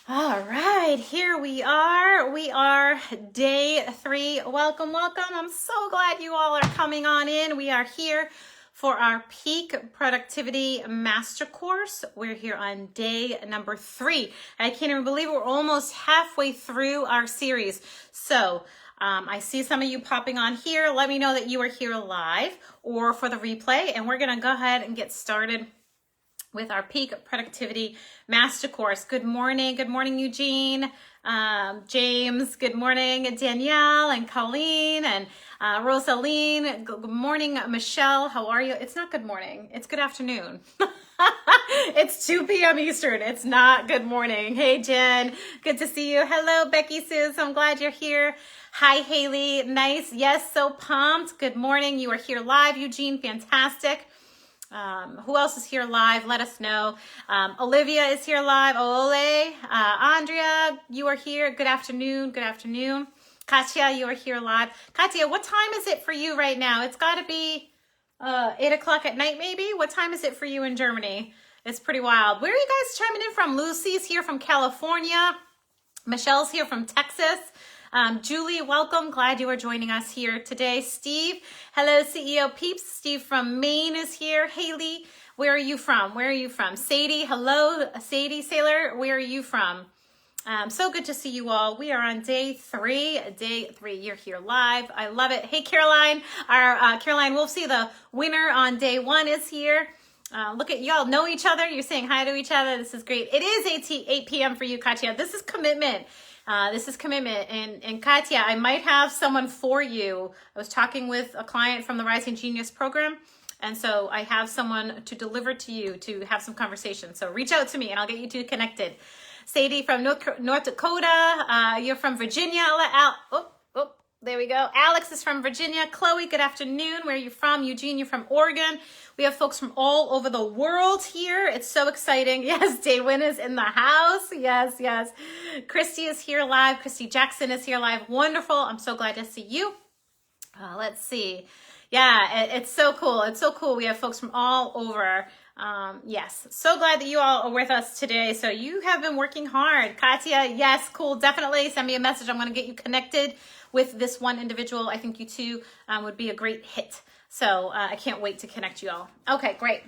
All right, here we are. We are day 3. Welcome, welcome. I'm so glad you all are coming on in. We are here for our Peak Productivity Master Course. We're here on day number 3. I can't even believe we're almost halfway through our series. So I see some of you popping on here. Let me know that you are here live or for the replay, and we're going to go ahead and get started with our Peak Productivity Master Course. Good morning, Eugene, James, good morning, Danielle and Colleen and Rosaline. Good morning, Michelle. How are you? It's not good morning. It's good afternoon. It's 2 p.m. Eastern. It's not good morning. Hey, Jen. Good to see you. Hello, Becky Sue. I'm glad you're here. Hi, Haley. Nice. Yes, so pumped. Good morning. You are here live, Eugene. Fantastic. Who else is here live? Let us know. Olivia is here live. Ole, Andrea, you are here. Good afternoon. Good afternoon. Katya, you are here live. Katya, what time is it for you right now? It's got to be 8 o'clock at night, maybe. What time is it for you in Germany? It's pretty wild. Where are you guys chiming in from? Lucy's here from California. Michelle's here from Texas. Julie, welcome. Glad you are joining us here today. Steve, hello, CEO Peeps. Steve from Maine is here. Haley, where are you from? Where are you from? Sadie, hello. Sadie Sailor, where are you from? So good to see you all. We are on day 3. Day 3, you're here live. I love it. Hey, Caroline, our Caroline Wolfsey, the winner on day 1 is here. Look at y'all know each other. You're saying hi to each other. This is great. It is 8 p.m. for you, Katya. This is commitment. This is commitment. And Katya, I might have someone for you. I was talking with a client from the Rising Genius program. And so I have someone to deliver to you to have some conversation. So reach out to me and I'll get you two connected. Sadie from North Dakota. You're from Virginia. There we go. Alex is from Virginia. Chloe, good afternoon. Where are you from? Eugene, you're from Oregon. We have folks from all over the world here. It's so exciting. Yes, Daywin is in the house. Yes, yes. Christy is here live. Christy Jackson is here live. Wonderful. I'm so glad to see you. Let's see. Yeah, it's so cool. It's so cool. We have folks from all over. Yes, so glad that you all are with us today. So you have been working hard. Katya, yes, cool. Definitely send me a message. I'm going to get you connected with this one individual. I think you two would be a great hit. So I can't wait to connect you all. Okay, great.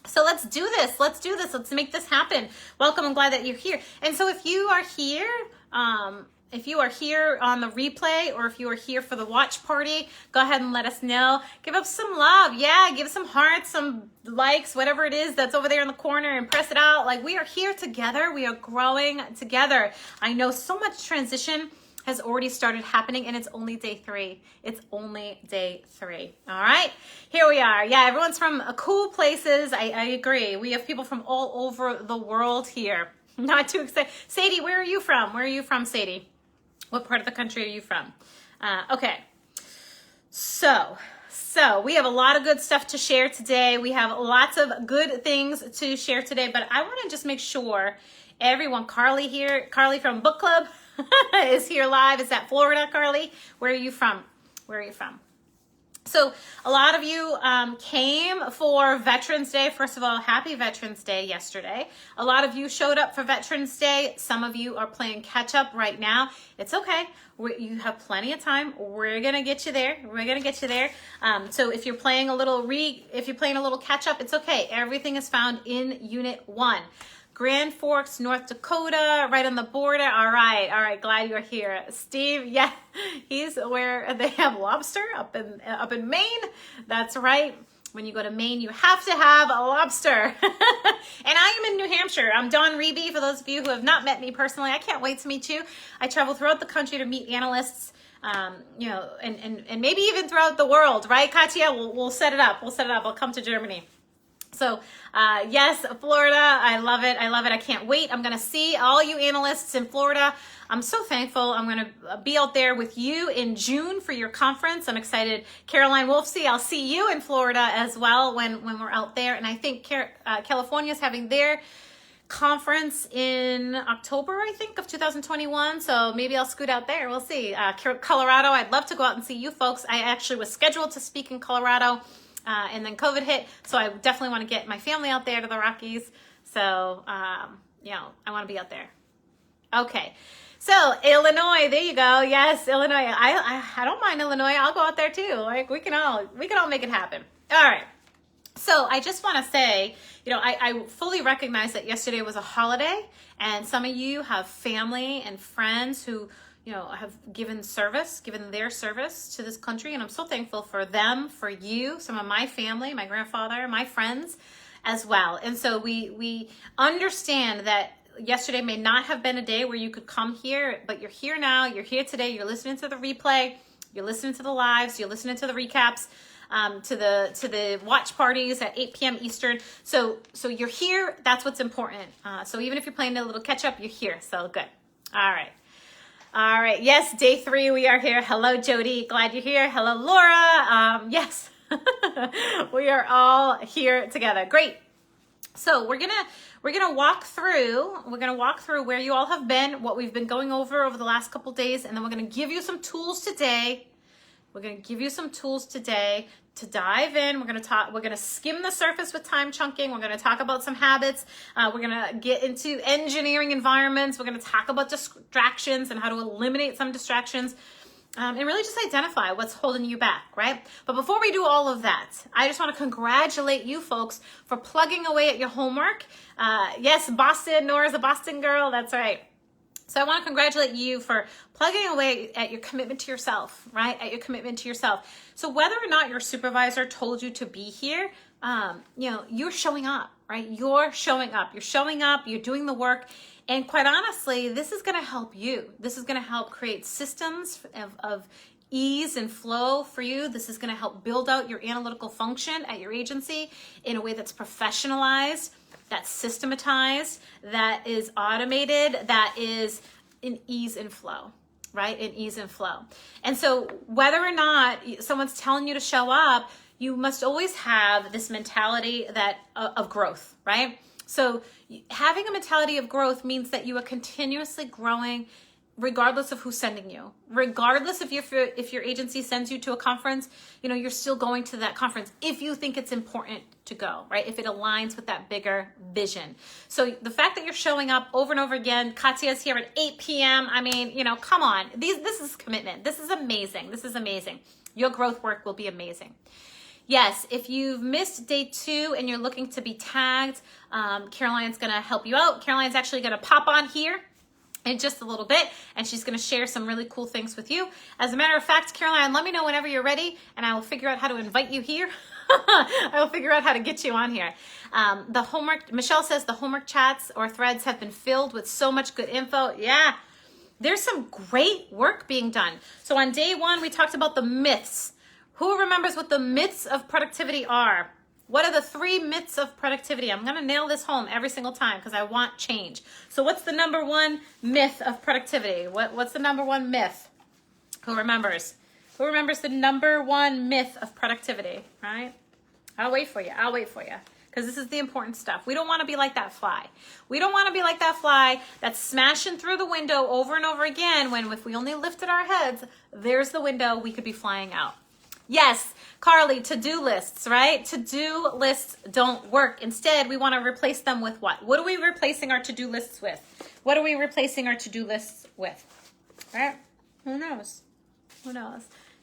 So let's do this. Let's do this. Let's make this happen. Welcome. I'm glad that you're here. And so if you are here, on the replay or if you are here for the watch party, go ahead and let us know. Give us some love. Yeah, give some hearts, some likes, whatever it is that's over there in the corner and press it out. Like we are here together. We are growing together. I know so much transition has already started happening and it's only day 3. It's only day 3. All right, here we are. Yeah, everyone's from cool places. I agree. We have people from all over the world here. Not too excited. Sadie, where are you from? Where are you from, Sadie? What part of the country are you from? Okay, so we have a lot of good stuff to share today. We have lots of good things to share today, but I want to just make sure everyone, Carly here, Carly from Book Club is here live. Is that Florida, Carly? Where are you from? Where are you from? So a lot of you came for Veterans Day. First of all, happy Veterans Day yesterday. A lot of you showed up for Veterans Day. Some of you are playing catch up right now. It's okay. You have plenty of time. We're gonna get you there. We're gonna get you there. So if you're playing a little catch up, it's okay. Everything is found in Unit 1. Grand Forks, North Dakota, right on the border. All right. Glad you're here. Steve, yeah, he's where they have lobster up in Maine. That's right. When you go to Maine, you have to have a lobster. And I am in New Hampshire. I'm Dawn Reby, for those of you who have not met me personally. I can't wait to meet you. I travel throughout the country to meet analysts, and maybe even throughout the world, right, Katya? We'll set it up. I'll come to Germany. So, yes, Florida, I love it. I can't wait. I'm going to see all you analysts in Florida. I'm so thankful. I'm going to be out there with you in June for your conference. I'm excited. Caroline Wolfsey, I'll see you in Florida as well when we're out there. And I think California is having their conference in October, I think, of 2021. So maybe I'll scoot out there. We'll see. Colorado, I'd love to go out and see you folks. I actually was scheduled to speak in Colorado. And then COVID hit, so I definitely want to get my family out there to the Rockies. So, I want to be out there. Okay. So Illinois, there you go. Yes, Illinois. I don't mind Illinois. I'll go out there too. Like we can all make it happen. All right. So I just want to say, I fully recognize that yesterday was a holiday, and some of you have family and friends who, have given their service to this country, and I'm so thankful for them, for you, some of my family, my grandfather, my friends as well. And so we understand that yesterday may not have been a day where you could come here, but you're here now, you're here today, you're listening to the replay, you're listening to the lives, you're listening to the recaps, to the watch parties at 8 p.m. Eastern. So you're here, that's what's important. So even if you're playing a little catch up, you're here, so good. All right, yes, day 3, we are here. Hello, Jody, glad you're here. Hello, Laura, yes, we are all here together, great. So we're gonna walk through where you all have been, what we've been going over the last couple days, and then we're gonna give you some tools today. We're gonna give you some tools today to dive in. We're gonna skim the surface with time chunking. We're gonna talk about some habits. We're gonna get into engineering environments. We're gonna talk about distractions and how to eliminate some distractions. And really just identify what's holding you back, right? But before we do all of that, I just want to congratulate you folks for plugging away at your homework. Yes, Boston, Nora's a Boston girl, that's right. So I want to congratulate you for plugging away at your commitment to yourself, right? At your commitment to yourself. So whether or not your supervisor told you to be here, you're showing up, right? You're showing up, you're doing the work. And quite honestly, this is going to help you. This is going to help create systems of ease and flow for you. This is going to help build out your analytical function at your agency in a way that's professionalized, that's systematized, that is automated, that is in ease and flow, right? In ease and flow. And so whether or not someone's telling you to show up, you must always have this mentality of growth, right? So having a mentality of growth means that you are continuously growing regardless of who's sending you. Regardless if your agency sends you to a conference, you're still going to that conference if you think it's important to go, right? If it aligns with that bigger vision. So the fact that you're showing up over and over again, Katya's here at 8 p.m. I mean, come on. This is commitment. This is amazing. This is amazing. Your growth work will be amazing. Yes, if you've missed day 2 and you're looking to be tagged, Caroline's going to help you out. Caroline's actually going to pop on here in just a little bit, and she's going to share some really cool things with you. As a matter of fact, Caroline, let me know whenever you're ready, and I will figure out how to invite you here. I will figure out how to get you on here. The homework, Michelle says the homework chats or threads have been filled with so much good info. Yeah, there's some great work being done. So on day 1, we talked about the myths. Who remembers what the myths of productivity are? What are the 3 myths of productivity? I'm going to nail this home every single time because I want change. So what's the number 1 myth of productivity? What's the number 1 myth? Who remembers? Who remembers the number 1 myth of productivity, right? I'll wait for you. Because this is the important stuff. We don't want to be like that fly. We don't want to be like that fly that's smashing through the window over and over again when if we only lifted our heads, there's the window, we could be flying out. Yes, Carly, to-do lists, right? To-do lists don't work. Instead, we want to replace them with what? What are we replacing our to-do lists with? What are we replacing our to-do lists with? Right? Who knows?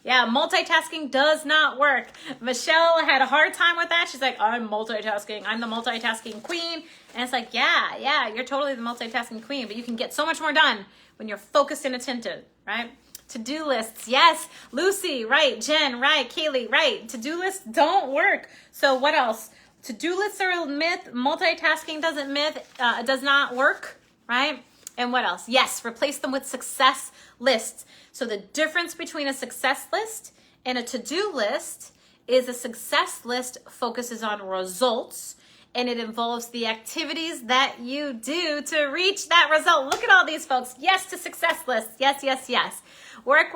Yeah, multitasking does not work. Michelle had a hard time with that. She's like, I'm multitasking. I'm the multitasking queen. And it's like, yeah, you're totally the multitasking queen, but you can get so much more done when you're focused and attentive, right? To-do lists, yes. Lucy, right. Jen, right. Kaylee, right. To-do lists don't work. So what else? To-do lists are a myth. Multitasking does not work, right? And what else? Yes, replace them with success lists. So the difference between a success list and a to-do list is a success list focuses on results, and it involves the activities that you do to reach that result. Look at all these folks. Yes to success lists. Yes. Work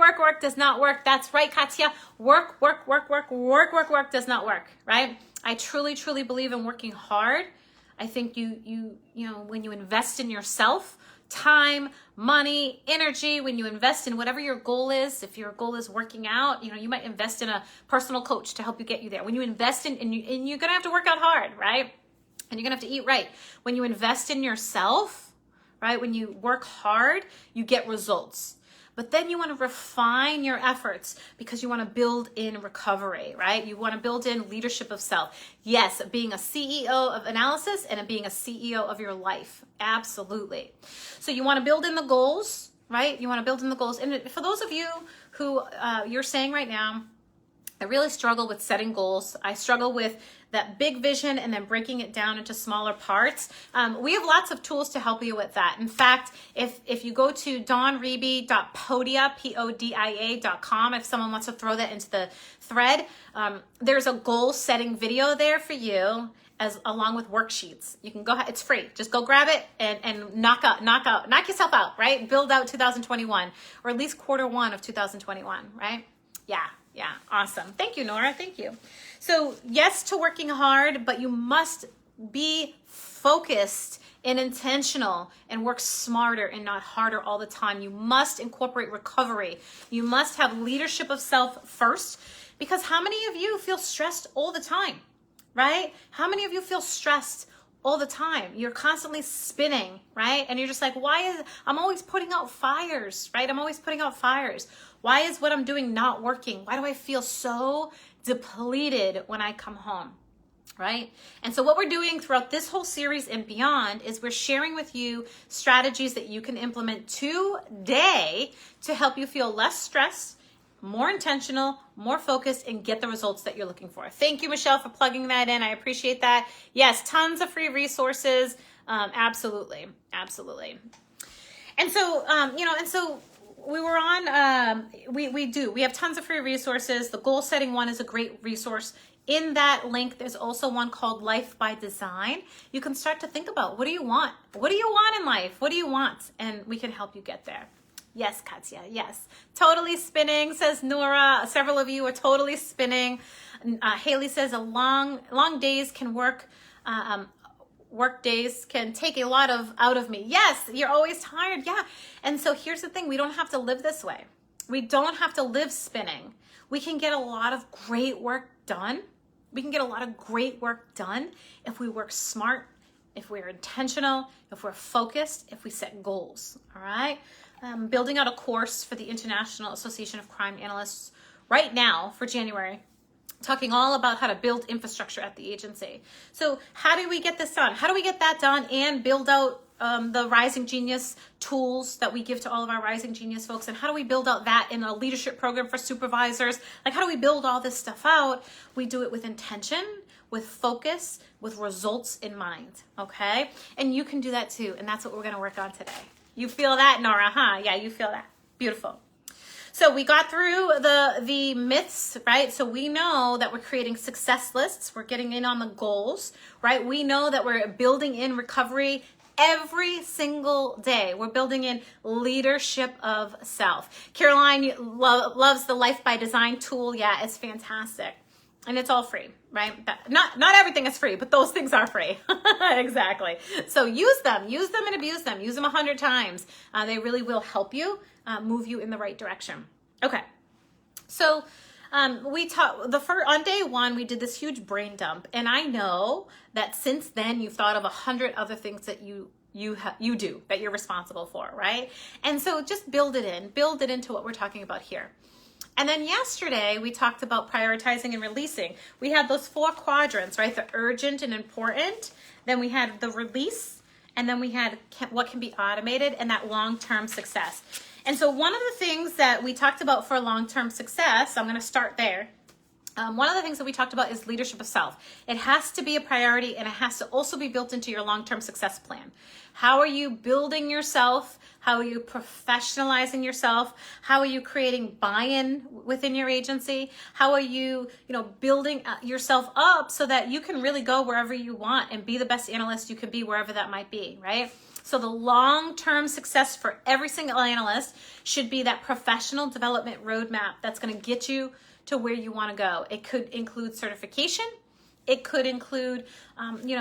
does not work. That's right, Katya. Work does not work, right? I truly believe in working hard. I think you when you invest in yourself, time, money, energy, when you invest in whatever your goal is, if your goal is working out, you might invest in a personal coach to help you get you there. When you invest in, and you're going to have to work out hard, right? And you're going to have to eat right. When you invest in yourself, right? When you work hard, you get results. But then you want to refine your efforts because you want to build in recovery, right? You want to build in leadership of self. Yes, being a CEO of analysis and being a CEO of your life. Absolutely. So you want to build in the goals, right? You want to build in the goals. And for those of you who you're saying right now, I really struggle with setting goals. I struggle with that big vision and then breaking it down into smaller parts. We have lots of tools to help you with that. In fact, if you go to dawnreby.podia, Podia.com, if someone wants to throw that into the thread, there's a goal setting video there for you along with worksheets. You can go ahead, it's free. Just go grab it and knock yourself out, right? Build out 2021, or at least Q1 of 2021, right? Yeah, awesome. Thank you, Nora. Thank you. So yes to working hard, but you must be focused and intentional and work smarter and not harder all the time. You must incorporate recovery. You must have leadership of self first, because how many of you feel stressed all the time, right? How many of you feel stressed all the time? You're constantly spinning, right? And you're just like, I'm always putting out fires, right? I'm always putting out fires. Why is what I'm doing not working? Why do I feel so depleted when I come home, right? And so what we're doing throughout this whole series and beyond is we're sharing with you strategies that you can implement today to help you feel less stressed, more intentional, more focused, and get the results that you're looking for. Thank you, Michelle, for plugging that in. I appreciate that. Yes, tons of free resources. Absolutely. And so, we were on, we have tons of free resources. The goal setting one is a great resource. In that link, there's also one called Life by Design. You can start to think about, what do you want? What do you want in life? What do you want? And we can help you get there. Yes, Katya, yes. Totally spinning, says Nora. Several of you are totally spinning. Haley says long days can work days can take a lot out of me. Yes, you're always tired. Yeah. And so here's the thing. We don't have to live this way. We don't have to live spinning. We can get a lot of great work done. We can get a lot of great work done if we work smart, if we're intentional, if we're focused, if we set goals. All right. Building out a course for the International Association of Crime Analysts right now for January, talking all about how to build infrastructure at the agency. So how do we get this done? How do we get that done and build out the Rising Genius tools that we give to all of our Rising Genius folks? And how do we build out that in a leadership program for supervisors? Like, how do we build all this stuff out? We do it with intention, with focus, with results in mind, okay? And you can do that too, and that's what we're gonna work on today. You feel that, Nora, huh? Yeah, you feel that. Beautiful. So we got through the myths, right? So we know that we're creating success lists. We're getting in on the goals, right? We know that we're building in recovery every single day. We're building in leadership of self. Caroline loves the Life by Design tool. Yeah, it's fantastic. And it's all free, right? Not everything is free, but those things are free. Exactly. So use them and abuse them. Use them 100 times. They really will help you move you in the right direction. Okay. So we taught on day one, we did this huge brain dump. And I know that since then you've thought of 100 other things that you do, that you're responsible for, right? And so just build it into what we're talking about here. And then yesterday we talked about prioritizing and releasing. We had those 4 quadrants, right? The urgent and important. Then we had the release, and then we had what can be automated, and that long-term success. And so one of the things that we talked about for long-term success, I'm going to start there. One of the things that we talked about is leadership of self. It has to be a priority, and it has to also be built into your long-term success plan. How are you building yourself? How are you professionalizing yourself? How are you creating buy-in within your agency? How are you, building yourself up so that you can really go wherever you want and be the best analyst you can be wherever that might be, right? So the long-term success for every single analyst should be that professional development roadmap that's going to get you to where you want to go. It could include certification. It could include,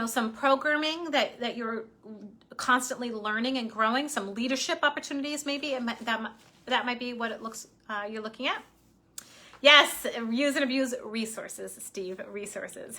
some programming that you're constantly learning and growing, some leadership opportunities maybe, and that might be what it looks you're looking at. Yes, use and abuse resources, Steve, resources.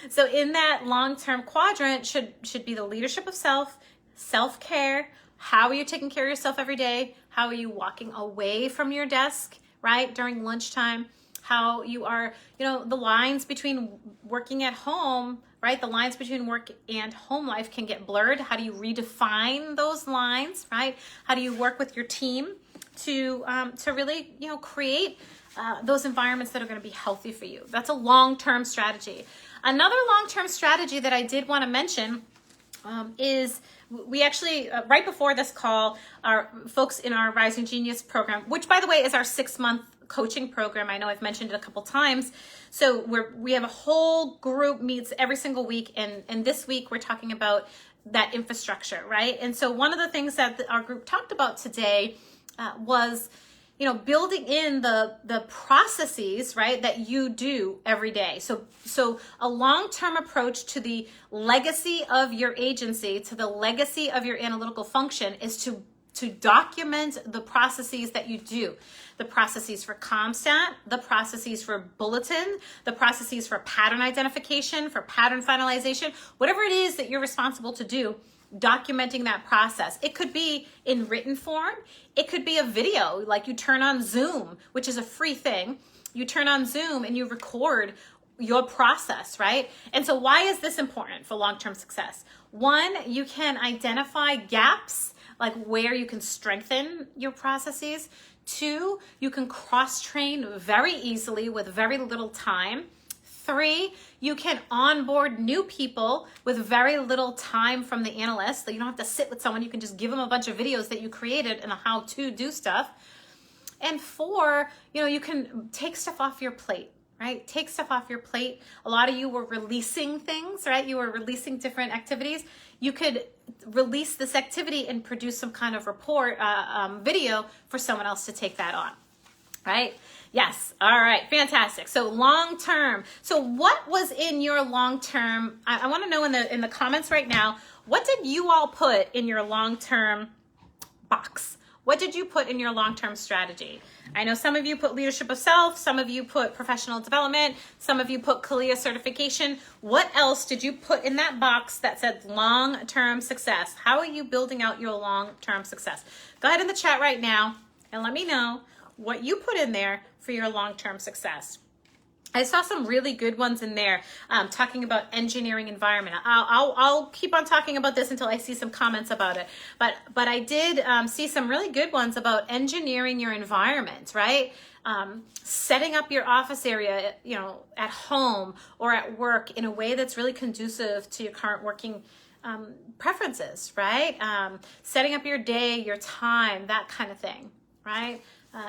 So in that long-term quadrant should be the leadership of self, self-care. How are you taking care of yourself every day? How are you walking away from your desk, right, during lunchtime? How you are, the lines between working at home, right? The lines between work and home life can get blurred. How do you redefine those lines, right? How do you work with your team to really, create those environments that are going to be healthy for you? That's a long-term strategy. Another long-term strategy that I did want to mention is we actually, right before this call, our folks in our Rising Genius program, which by the way is our 6-month coaching program. I know I've mentioned it a couple times. So we have a whole group meets every single week. And this week we're talking about that infrastructure, right? And so one of the things that our group talked about today was, building in the processes, right, that you do every day. So a long-term approach to the legacy of your agency, to the legacy of your analytical function is to document the processes that you do. The processes for CompStat, the processes for Bulletin, the processes for pattern identification, for pattern finalization, whatever it is that you're responsible to do, documenting that process. It could be in written form. It could be a video, like you turn on Zoom, which is a free thing. You turn on Zoom and you record your process, right? And so why is this important for long-term success? One, you can identify gaps, like where you can strengthen your processes. Two, you can cross-train very easily with very little time. Three, you can onboard new people with very little time from the analyst. So you don't have to sit with someone. You can just give them a bunch of videos that you created and how to do stuff. And four, you can take stuff off your plate, right? Take stuff off your plate. A lot of you were releasing things, right? You were releasing different activities. You could release this activity and produce some kind of report, video for someone else to take that on, right? Yes. All right. Fantastic. So long term. So what was in your long term? I want to know in the comments right now, what did you all put in your long term box? What did you put in your long term strategy? I know some of you put leadership of self, some of you put professional development, some of you put CALIA certification. What else did you put in that box that said long term success? How are you building out your long term success? Go ahead in the chat right now and let me know what you put in there for your long-term success. I saw some really good ones in there talking about engineering environment. I'll keep on talking about this until I see some comments about it. But I did see some really good ones about engineering your environment, right? Setting up your office area, at home or at work in a way that's really conducive to your current working preferences, right? Setting up your day, your time, that kind of thing, right?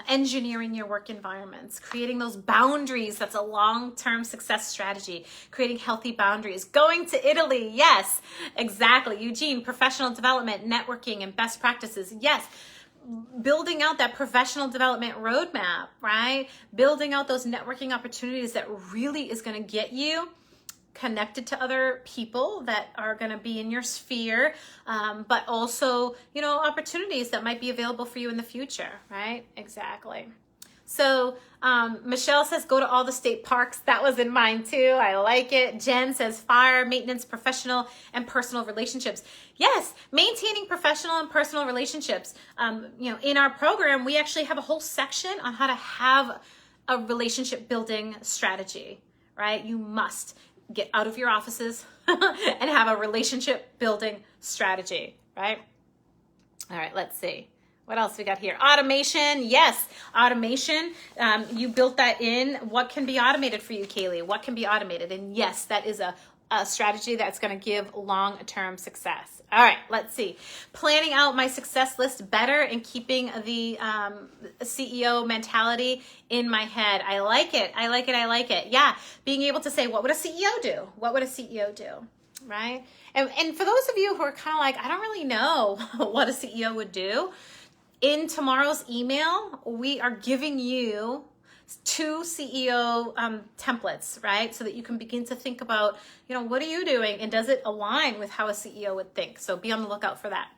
Engineering your work environments, creating those boundaries. That's a long-term success strategy. Creating healthy boundaries. Going to Italy. Yes, exactly. Eugene, professional development, networking, and best practices. Yes. Building out that professional development roadmap, right? Building out those networking opportunities that really is going to get you connected to other people that are going to be in your sphere, but also, opportunities that might be available for you in the future, right? Exactly. So Michelle says, go to all the state parks. That was in mine too. I like it. Jen says, fire, maintenance, professional, and personal relationships. Yes, maintaining professional and personal relationships. In our program, we actually have a whole section on how to have a relationship building strategy, right? You must get out of your offices and have a relationship building strategy, right? All right, let's see. What else we got here? Automation. Yes, automation. You built that in. What can be automated for you, Kaylee? What can be automated? And yes, that is a strategy that's going to give long-term success. All right, let's see. Planning out my success list better and keeping the CEO mentality in my head. I like it. I like it. I like it. Yeah, being able to say, what would a CEO do? What would a CEO do? Right? And for those of you who are kind of like, I don't really know what a CEO would do, in tomorrow's email, we are giving you 2 CEO templates, right? So that you can begin to think about, what are you doing? And does it align with how a CEO would think? So be on the lookout for that.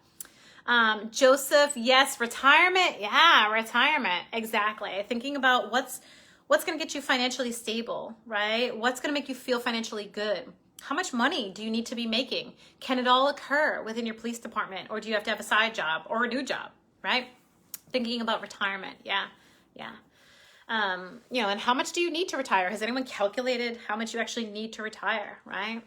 Joseph, yes, retirement. Yeah, retirement. Exactly. Thinking about what's going to get you financially stable, right? What's going to make you feel financially good? How much money do you need to be making? Can it all occur within your police department, or do you have to have a side job or a new job, right? Thinking about retirement. Yeah. And how much do you need to retire? Has anyone calculated how much you actually need to retire, right?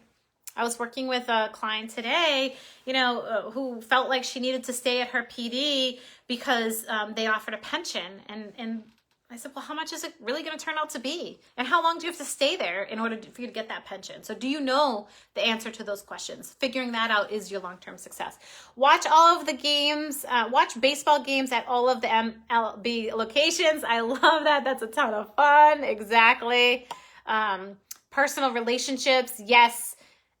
I was working with a client today, who felt like she needed to stay at her PD because they offered a pension. And I said, well, how much is it really going to turn out to be? And how long do you have to stay there in order for you to get that pension? So do you know the answer to those questions? Figuring that out is your long-term success. Watch all of the games. Watch baseball games at all of the MLB locations. I love that. That's a ton of fun. Exactly. Personal relationships. Yes.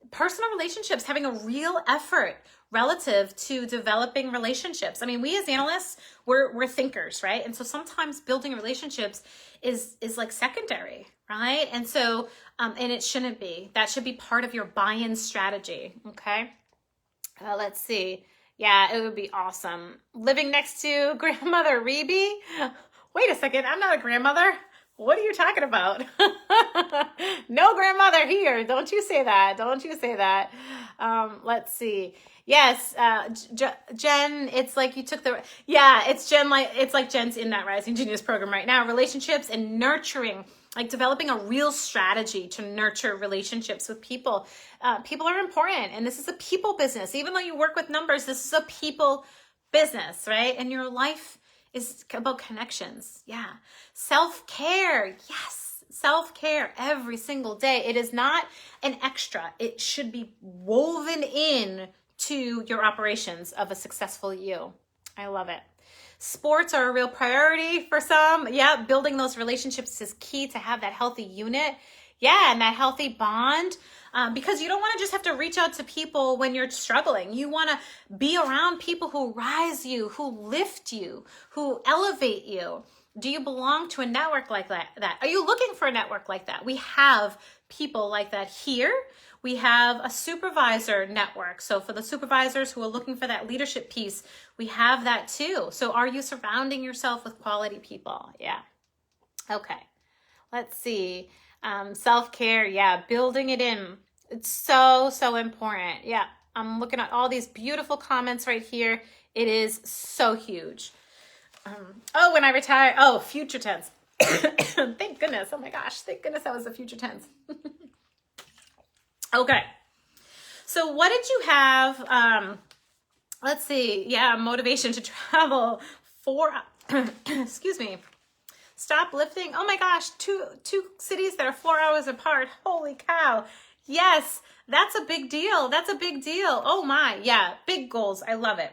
Personal relationships, having a real effort relative to developing relationships. I mean, we as analysts, we're thinkers, right? And so sometimes building relationships is like secondary, right? And so, and it shouldn't be. That should be part of your buy-in strategy, okay? Let's see. Yeah, it would be awesome. Living next to grandmother Rebe. Wait a second, I'm not a grandmother. What are you talking about? No grandmother here. Don't you say that. Don't you say that. Let's see. Yes, Jen, it's like you took it's Jen, it's like Jen's in that Rising Genius program right now. Relationships and nurturing, like developing a real strategy to nurture relationships with people. People are important, and this is a people business. Even though you work with numbers, this is a people business, right? And your life is about connections. Yeah. Self-care. Yes. Self-care every single day. It is not an extra. It should be woven in to your operations of a successful you. I love it. Sports are a real priority for some. Yeah. Building those relationships is key to have that healthy unit. Yeah. And that healthy bond. Because you don't want to just have to reach out to people when you're struggling. You want to be around people who rise you, who lift you, who elevate you. Do you belong to a network like that? Are you looking for a network like that? We have people like that here. We have a supervisor network. So for the supervisors who are looking for that leadership piece, we have that too. So are you surrounding yourself with quality people? Yeah. Okay. Let's see. Self-care. Yeah. Building it in. It's so important. Yeah. I'm looking at all these beautiful comments right here. It is so huge. When I retire. Oh, future tense. Thank goodness. Oh my gosh. Thank goodness that was the future tense. Okay. So what did you have? Let's see. Yeah. Motivation to travel for, excuse me. Stop lifting. Oh my gosh. Two cities that are 4 hours apart. Holy cow. Yes. That's a big deal. That's a big deal. Oh my. Yeah. Big goals. I love it.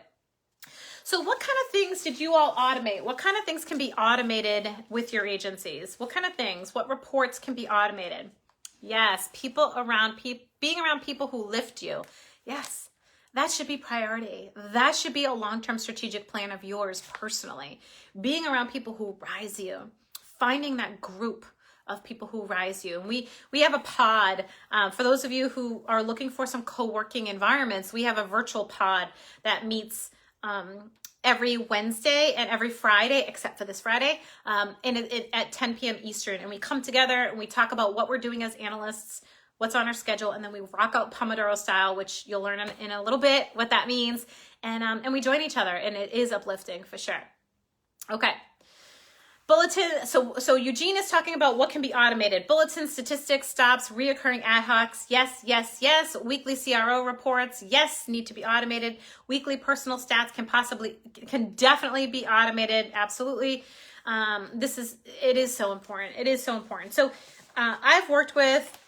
So what kind of things did you all automate? What kind of things can be automated with your agencies? What kind of things? What reports can be automated? Yes, being around people who lift you. Yes, that should be priority. That should be a long-term strategic plan of yours personally. Being around people who rise you, finding that group of people who rise you. And we have a pod. For those of you who are looking for some co-working environments, we have a virtual pod that meets every Wednesday and every Friday, except for this Friday, and at 10 p.m. Eastern. And we come together and we talk about what we're doing as analysts, what's on our schedule, and then we rock out Pomodoro style, which you'll learn in a little bit what that means. And we join each other, and it is uplifting for sure. Okay. Bulletin. So Eugene is talking about what can be automated. Bulletin, statistics, stops, reoccurring ad hocs. Yes, yes, yes. Weekly CRO reports. Yes, need to be automated. Weekly personal stats can definitely be automated. Absolutely. It is so important. It is so important. So I've worked with,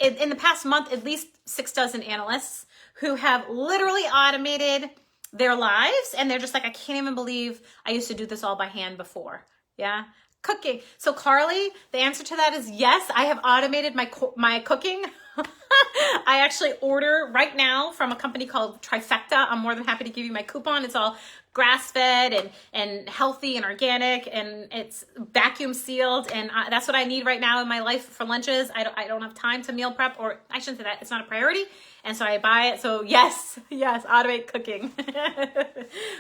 in the past month, at least 6 dozen analysts who have literally automated their lives, and they're just like, I can't even believe I used to do this all by hand before. Yeah. Cooking. So Carly, the answer to that is yes, I have automated my cooking. I actually order right now from a company called Trifecta. I'm more than happy to give you my coupon. It's all grass-fed and healthy and organic, and it's vacuum sealed, and that's what I need right now in my life for lunches. I don't have time to meal prep, or I shouldn't say that. It's not a priority, and so I buy it. So yes, automate cooking.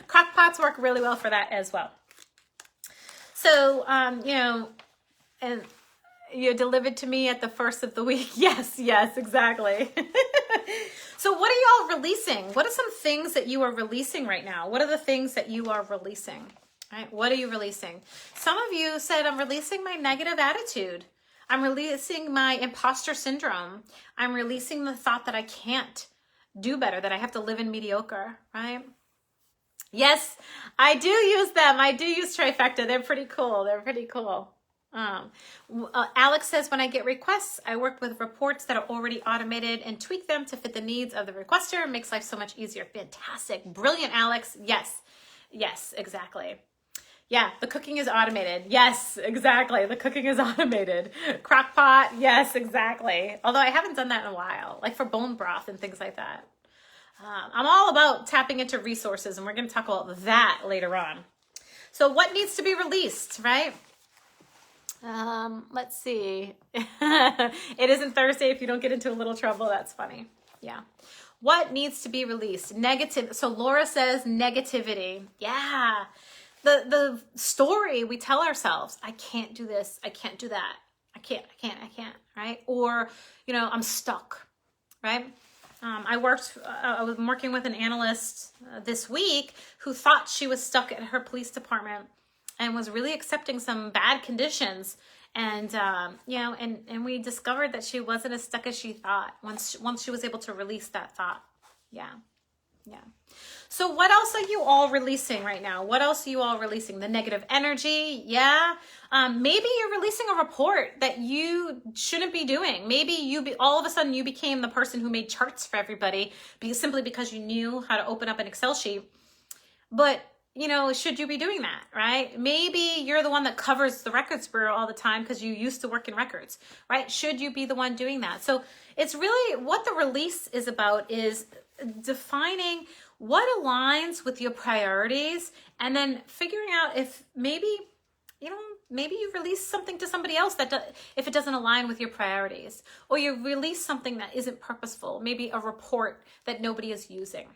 Crock pots work really well for that as well. So, and You delivered to me at the first of the week. Yes, yes, exactly. So what are you all releasing? What are some things that you are releasing right now? What are the things that you are releasing? Right? What are you releasing? Some of you said, I'm releasing my negative attitude. I'm releasing my imposter syndrome. I'm releasing the thought that I can't do better, that I have to live in mediocre, right? Yes, I do use them. I do use Trifecta. They're pretty cool. They're pretty cool. Alex says, when I get requests, I work with reports that are already automated and tweak them to fit the needs of the requester. It makes life so much easier. Fantastic. Brilliant, Alex. Yes. Yes, exactly. Yeah, the cooking is automated. Yes, exactly. The cooking is automated. Crock pot. Yes, exactly. Although I haven't done that in a while, like for bone broth and things like that. I'm all about tapping into resources, and we're going to talk about that later on. So what needs to be released, right? Let's see. It isn't Thursday if you don't get into a little trouble. That's funny. Yeah. What needs to be released? Negative. So Laura says negativity. Yeah. The story we tell ourselves, I can't do this. I can't do that. I can't, right? Or, I'm stuck, right? I was working with an analyst this week who thought she was stuck at her police department and was really accepting some bad conditions. And, and we discovered that she wasn't as stuck as she thought once she was able to release that thought. Yeah. Yeah. So what else are you all releasing right now? What else are you all releasing? The negative energy. Yeah. Maybe you're releasing a report that you shouldn't be doing. Maybe all of a sudden you became the person who made charts for everybody simply because you knew how to open up an Excel sheet. But should you be doing that, right? Maybe you're the one that covers the records bureau all the time because you used to work in records, right? Should you be the one doing that? So it's really what the release is about is defining what aligns with your priorities and then figuring out if maybe you release something to somebody else if it doesn't align with your priorities, or you release something that isn't purposeful, maybe a report that nobody is using.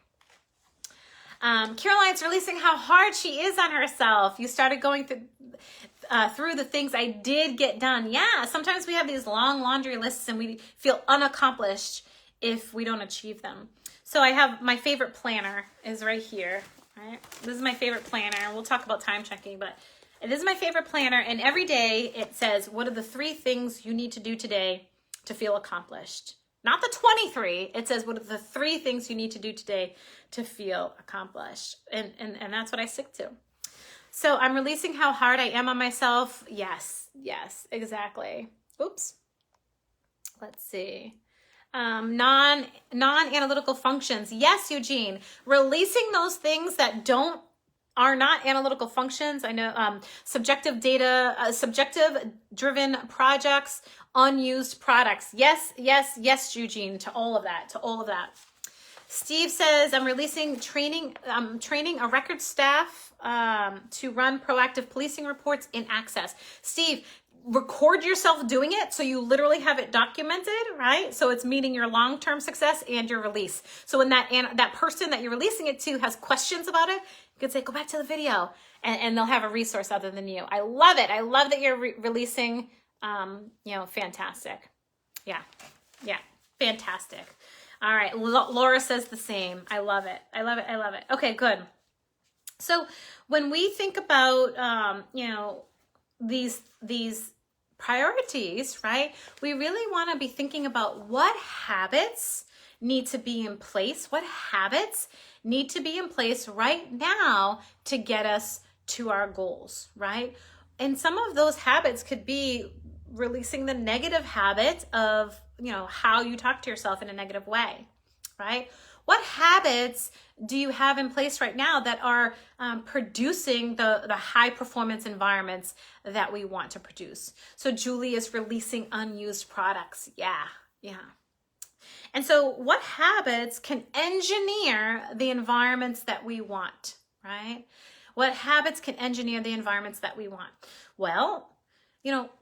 Caroline's releasing how hard she is on herself. You started going through the things I did get done. Yeah, sometimes we have these long laundry lists and we feel unaccomplished if we don't achieve them. So I have my favorite planner is right here. Right? This is my favorite planner. We'll talk about time checking, but this is my favorite planner. And every day it says, what are the 3 things you need to do today to feel accomplished? Not the 23. It says, what are the 3 things you need to do today to feel accomplished? And that's what I stick to. So I'm releasing how hard I am on myself. Yes, exactly. Oops. Let's see. Non-analytical functions. Yes, Eugene. Releasing those things that are not analytical functions. I know subjective data, subjective driven projects, unused products. Yes, Eugene, to all of that. Steve says, I'm releasing training. I'm training a record staff to run proactive policing reports in Access. Steve, record yourself doing it so you literally have it documented, right? So it's meeting your long-term success and your release. So when that person that you're releasing it to has questions about it, you can say, go back to the video, and they'll have a resource other than you. I love it. I love that you're releasing, fantastic. Yeah, fantastic. All right, Laura says the same. I love it. Okay, good. So when we think about, these priorities, right? We really want to be thinking about what habits need to be in place, what habits need to be in place right now to get us to our goals, right? And some of those habits could be releasing the negative habit of, how you talk to yourself in a negative way, right? What habits do you have in place right now that are producing the high performance environments that we want to produce? So Julie is releasing unused products. Yeah. And so what habits can engineer the environments that we want, right? What habits can engineer the environments that we want? Well,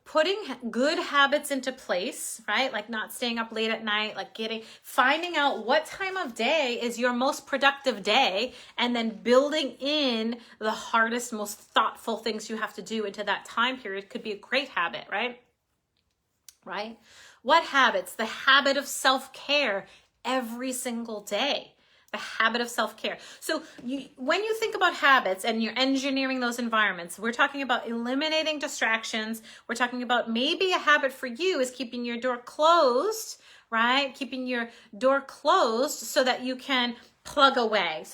putting good habits into place, right? Like not staying up late at night, finding out what time of day is your most productive day, and then building in the hardest, most thoughtful things you have to do into that time period could be a great habit, right? right? What habits? The habit of self-care every single day. The habit of self-care. So when you think about habits and you're engineering those environments, we're talking about eliminating distractions. We're talking about maybe a habit for you is keeping your door closed, right? Keeping your door closed so that you can plug away,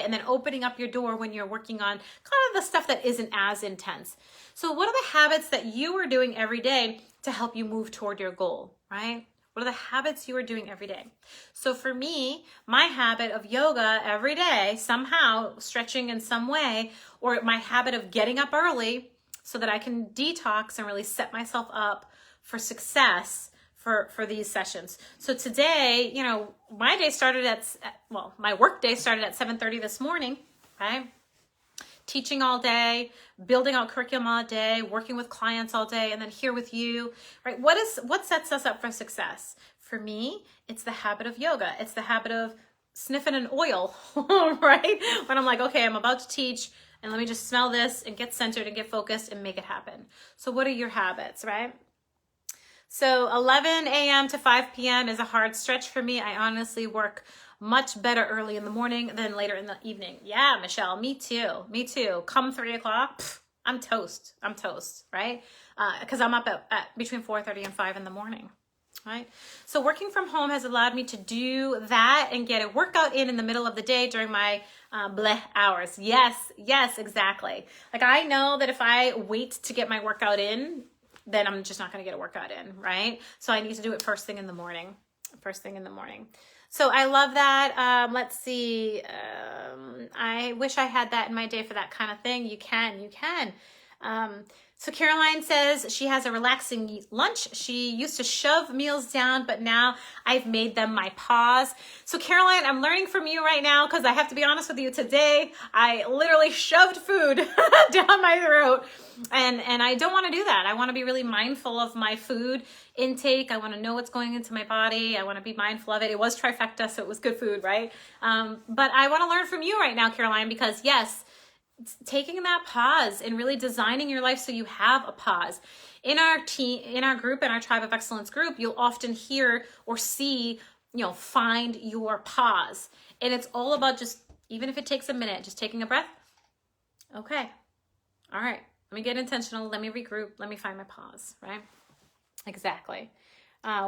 and then opening up your door when you're working on kind of the stuff that isn't as intense. So what are the habits that you are doing every day to help you move toward your goal, right? What are the habits you are doing every day? So for me, my habit of yoga every day, somehow stretching in some way, or my habit of getting up early so that I can detox and really set myself up for success for these sessions. So today, my day started my work day started at 7:30 this morning, right? Teaching all day, building out curriculum all day, working with clients all day, and then here with you, right? What sets us up for success? For me, it's the habit of yoga. It's the habit of sniffing an oil, right? When I'm like, okay, I'm about to teach, and let me just smell this and get centered and get focused and make it happen. So what are your habits, right? So 11 a.m. to 5 p.m. is a hard stretch for me. I honestly work much better early in the morning than later in the evening. Yeah, Michelle, me too. Come 3 o'clock, I'm toast, right? Because I'm up at between 4:30 and 5 in the morning, right? So working from home has allowed me to do that and get a workout in the middle of the day during my bleh hours. Yes, exactly. Like I know that if I wait to get my workout in, then I'm just not going to get a workout in, right? So I need to do it first thing in the morning. So I love that. Let's see. I wish I had that in my day for that kind of thing. You can. So Caroline says she has a relaxing lunch. She used to shove meals down, but now I've made them my pause. So Caroline, I'm learning from you right now because I have to be honest with you. Today, I literally shoved food down my throat, and I don't want to do that. I want to be really mindful of my food intake. I want to know what's going into my body. I want to be mindful of it. It was trifecta, so it was good food, right? But I want to learn from you right now, Caroline, because yes, taking that pause and really designing your life so you have a pause. In our team, in our group, in our Tribe of Excellence group, you'll often hear or see, find your pause. And it's all about just, even if it takes a minute, just taking a breath. Okay. All right. Let me get intentional. Let me regroup. Let me find my pause, right? Exactly.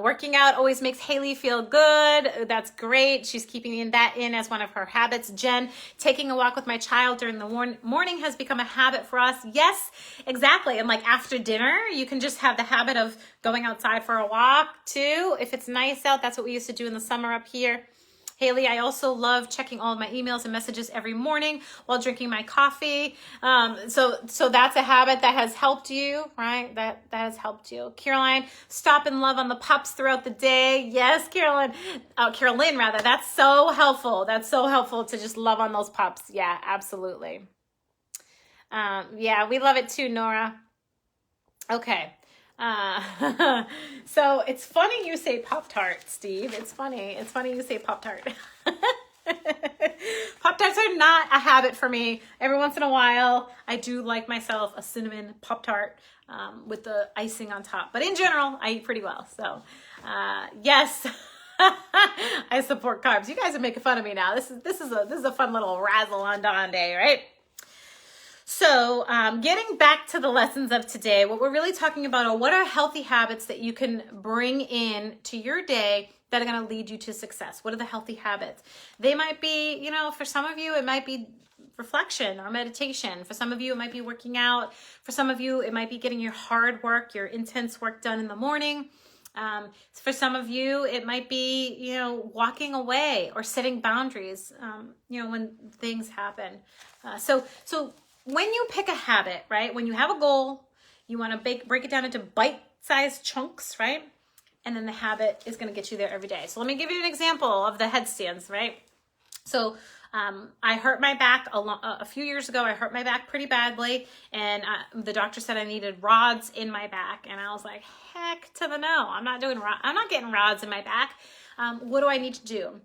Working out always makes Haley feel good. That's great. She's keeping that in as one of her habits. Jen, taking a walk with my child during the morning has become a habit for us. Yes, exactly. And like after dinner, you can just have the habit of going outside for a walk too. If it's nice out, that's what we used to do in the summer up here. Haley, I also love checking all of my emails and messages every morning while drinking my coffee. So that's a habit that has helped you, right? That has helped you. Caroline, stop and love on the pups throughout the day. Yes, Carolyn, rather. That's so helpful. That's so helpful to just love on those pups. Yeah, absolutely. Yeah, we love it too, Nora. Okay. So it's funny you say Pop-Tart, Steve. It's funny you say Pop-Tart. Pop-Tarts are not a habit for me. Every once in a while, I do like myself a cinnamon Pop-Tart with the icing on top. But in general, I eat pretty well. So, yes, I support carbs. You guys are making fun of me now. This is a fun little razzle-on-dawn day, right? So getting back to the lessons of today, what we're really talking about are what are healthy habits that you can bring in to your day that are going to lead you to success. What are the healthy habits? They might be, for some of you, it might be reflection or meditation. For some of you, it might be working out. For some of you, it might be getting your hard work, your intense work done in the morning. For some of you, it might be, walking away or setting boundaries, when things happen. So when you pick a habit, right, when you have a goal, you want to break it down into bite-sized chunks, right? And then the habit is going to get you there every day. So let me give you an example of the headstands, right? So I hurt my back a few years ago. I hurt my back pretty badly, and the doctor said I needed rods in my back. And I was like, heck to the no. I'm not getting rods in my back. What do I need to do?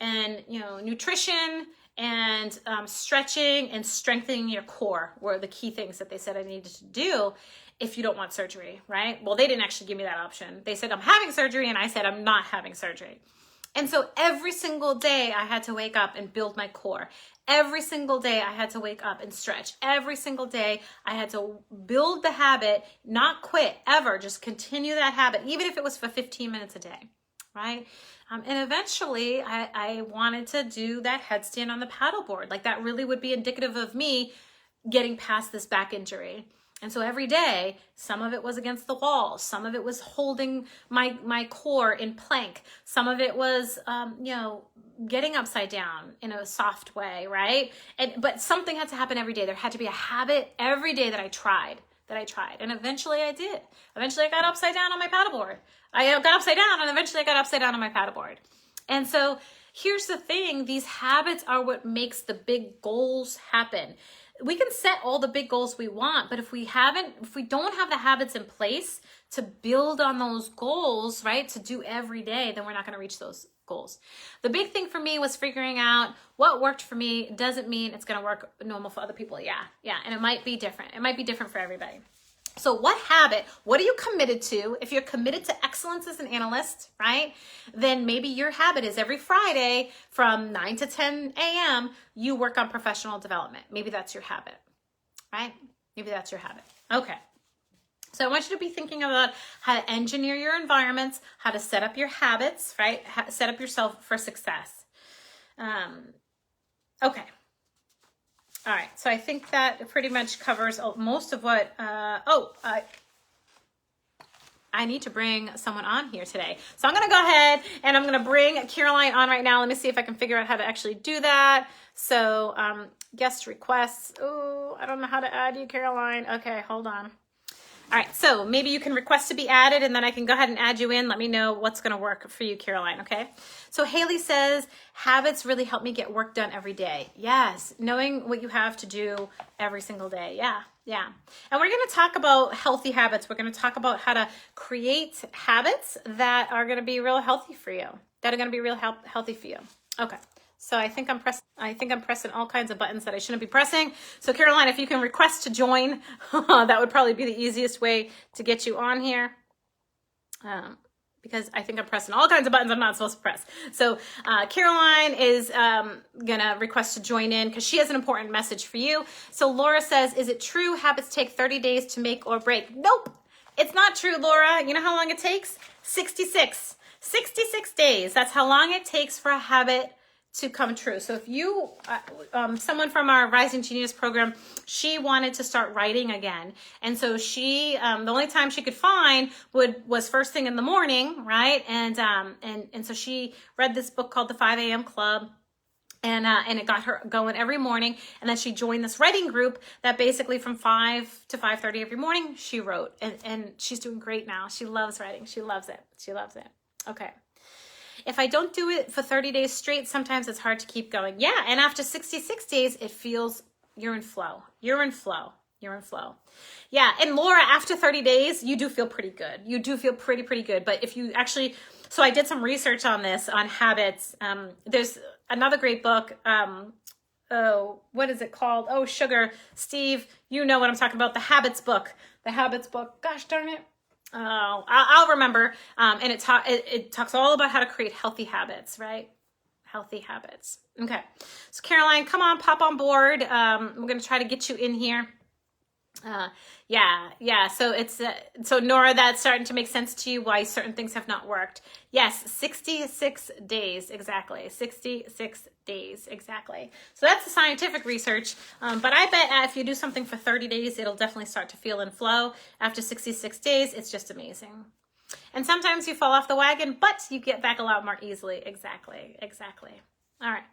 And, nutrition and stretching and strengthening your core were the key things that they said I needed to do. if you don't want surgery, right? Well, they didn't actually give me that option. They said, I'm having surgery. And I said, I'm not having surgery. And so every single day I had to wake up and build my core. Every single day I had to wake up and stretch. Every single day I had to build the habit, not quit ever, just continue that habit, even if it was for 15 minutes a day, right? And eventually I wanted to do that headstand on the paddleboard. Like that really would be indicative of me getting past this back injury. And so every day, some of it was against the wall. Some of it was holding my core in plank. Some of it was, getting upside down in a soft way, right? But something had to happen every day. There had to be a habit every day that I tried. And eventually I did. Eventually I got upside down on my paddleboard. I got upside down and eventually I got upside down on my paddleboard. And so here's the thing. These habits are what makes the big goals happen. We can set all the big goals we want, but if we don't have the habits in place to build on those goals, right, to do every day, then we're not going to reach those goals. The big thing for me was figuring out what worked for me doesn't mean it's going to work normal for other people. Yeah. And it might be different. It might be different for everybody. So what are you committed to? If you're committed to excellence as an analyst, right, then maybe your habit is every Friday from 9 to 10 a.m., you work on professional development. Maybe that's your habit, right? Maybe that's your habit. Okay. So I want you to be thinking about how to engineer your environments, how to set up your habits, right? Set up yourself for success. Okay. All right, so I think that pretty much covers most of what, I need to bring someone on here today. So I'm going to go ahead and I'm going to bring Caroline on right now. Let me see if I can figure out how to actually do that. So guest requests. Oh, I don't know how to add you, Caroline. Okay, hold on. All right, so maybe you can request to be added and then I can go ahead and add you in. Let me know what's going to work for you, Caroline, okay? So Haley says, habits really help me get work done every day. Yes, knowing what you have to do every single day. Yeah. And we're going to talk about healthy habits. We're going to talk about how to create habits that are going to be real healthy for you, healthy for you. Okay. So I think I'm pressing all kinds of buttons that I shouldn't be pressing. So Caroline, if you can request to join, that would probably be the easiest way to get you on here. Because I think I'm pressing all kinds of buttons I'm not supposed to press. So Caroline is gonna request to join in because she has an important message for you. So Laura says, is it true habits take 30 days to make or break? Nope, it's not true, Laura. You know how long it takes? 66 days. That's how long it takes for a habit to come true. So if you, someone from our Rising Genius program, she wanted to start writing again. And so she, the only time she could find was first thing in the morning, right? And so she read this book called The 5 a.m. Club. And it got her going every morning. And then she joined this writing group that basically from 5 to 5:30 every morning, she wrote. And she's doing great now. She loves writing. She loves it. Okay. If I don't do it for 30 days straight, sometimes it's hard to keep going. Yeah, and after 66 days, it feels you're in flow. You're in flow. Yeah, and Laura, after 30 days, you do feel pretty good. You do feel pretty good. But if you actually, so I did some research on this, on habits. There's another great book. What is it called? Oh, sugar. Steve, you know what I'm talking about. The Habits book. Gosh darn it. Oh, I'll remember. And it talks all about how to create healthy habits, right? Healthy habits. Okay. So Caroline, come on, pop on board. We're going to try to get you in here. Yeah. So so Nora, that's starting to make sense to you why certain things have not worked. Yes. 66 days. Exactly. 66 days. Exactly. So that's the scientific research. But I bet if you do something for 30 days, it'll definitely start to feel in flow. After 66 days, it's just amazing. And sometimes you fall off the wagon, but you get back a lot more easily. Exactly. All right.